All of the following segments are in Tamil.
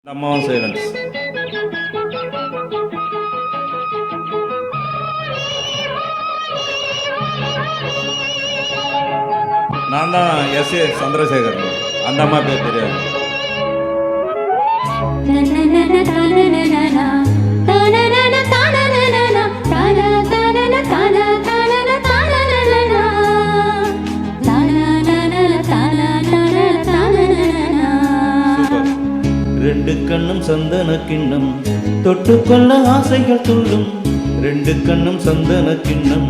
இந்த அம்மாவும் சைலன்ஸ். நான் தான் எஸ்.ஏ. சந்திரசேகர். அந்த அம்மா பேர் தெரியாது. ரெண்டு கண்ணும் சந்தன கிண்ணம் தொட்டுக்கொள்ள ஆசைகள் துள்ளும். ரெண்டு கண்ணும் சந்தன கிண்ணம்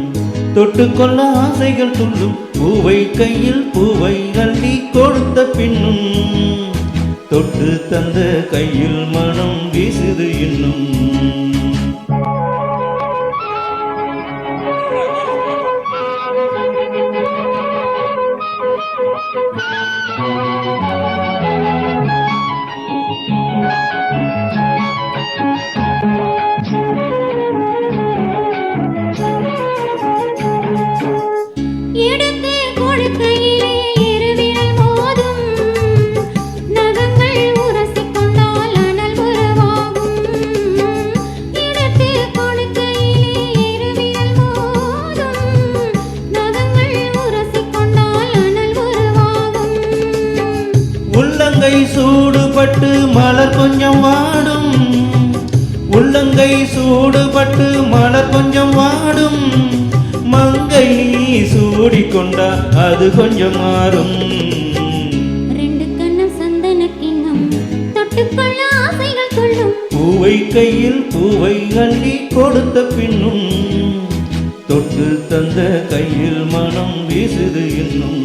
தொட்டுக்கொள்ள ஆசைகள் துள்ளும். பூவை கையில் பூவை அள்ளி கொடுத்த பின்னும் தொட்டு தந்த கையில் மனம் வீசுது இன்னும். உள்ளங்கை சூடுபட்டு மலர் கொஞ்சம் வாடும். உள்ளங்கை சூடுபட்டு மலர் கொஞ்சம் வாடும். மங்கை நீ சூடிக்கொண்டா அது கொஞ்சம் மாறும். ரெண்டு கண்ணும் சந்தன கிண்ணம் தொட்டுக்கொள்ள ஆசைகள் கொள்ளும். பூவை கையில் பூவை அள்ளி கொடுத்த பின்னும் தொட்டு தந்த கையில் மனம் வீசுது இன்னும்.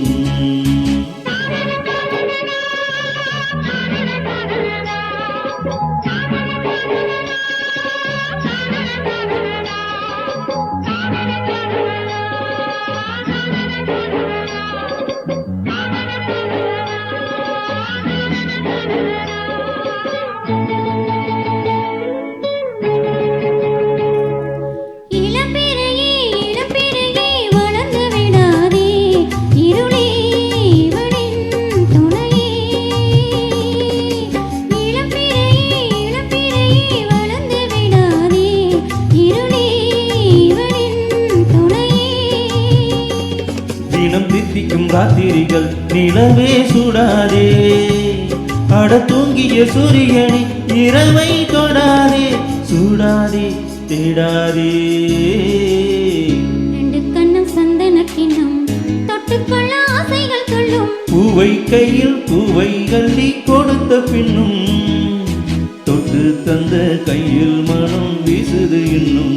தினம் தித்திக்கும் ராத்திரிகள் நிலவே சுடாதே. அட தூங்கிய சூரியனை இரவை தொடாதே. சூடாதே தேடாதே. ரெண்டு கண்ணும் சந்தன கிண்ணம் தொட்டுக்கொள்ள ஆசைகள் கொள்ளும். பூவை கையில் பூவை அள்ளி கொடுத்த பின்னும் தொட்டு தந்த கையில் மனம் வீசுது இன்னும்.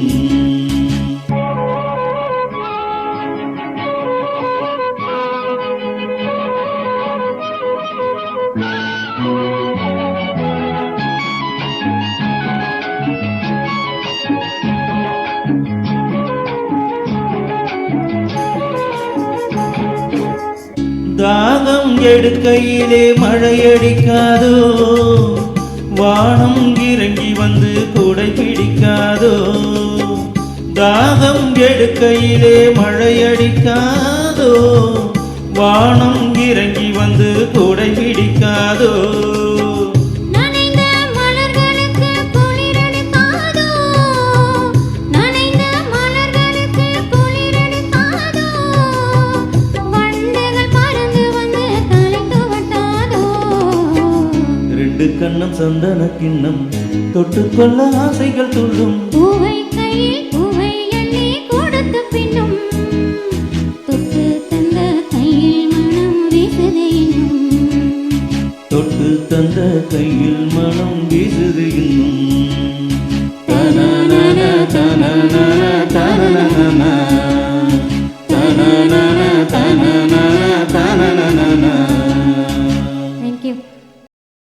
தாகம் எடுக்கையிலே மழையடிக்காதோ. வானம் இறங்கி வந்து கூடை பிடிக்காதோ. தாகம் எடுக்கையிலே மழையடிக்காதோ. வானம் இறங்கி வந்து கூடை பிடிக்காதோ. ரெண்டு கண்ணும் சந்தன கிண்ணம் தொட்டுக்கொள்ள ஆசைகள் துள்ளும். பூவை கையில் பூவை அள்ளி கொடுத்த பின்னும் தொட்டு தந்த கையில் மனம் வீசுது இன்னும். தொட்டு தந்த கையில் மனம் வீசுது இன்னும். தனனன தனனன தனனன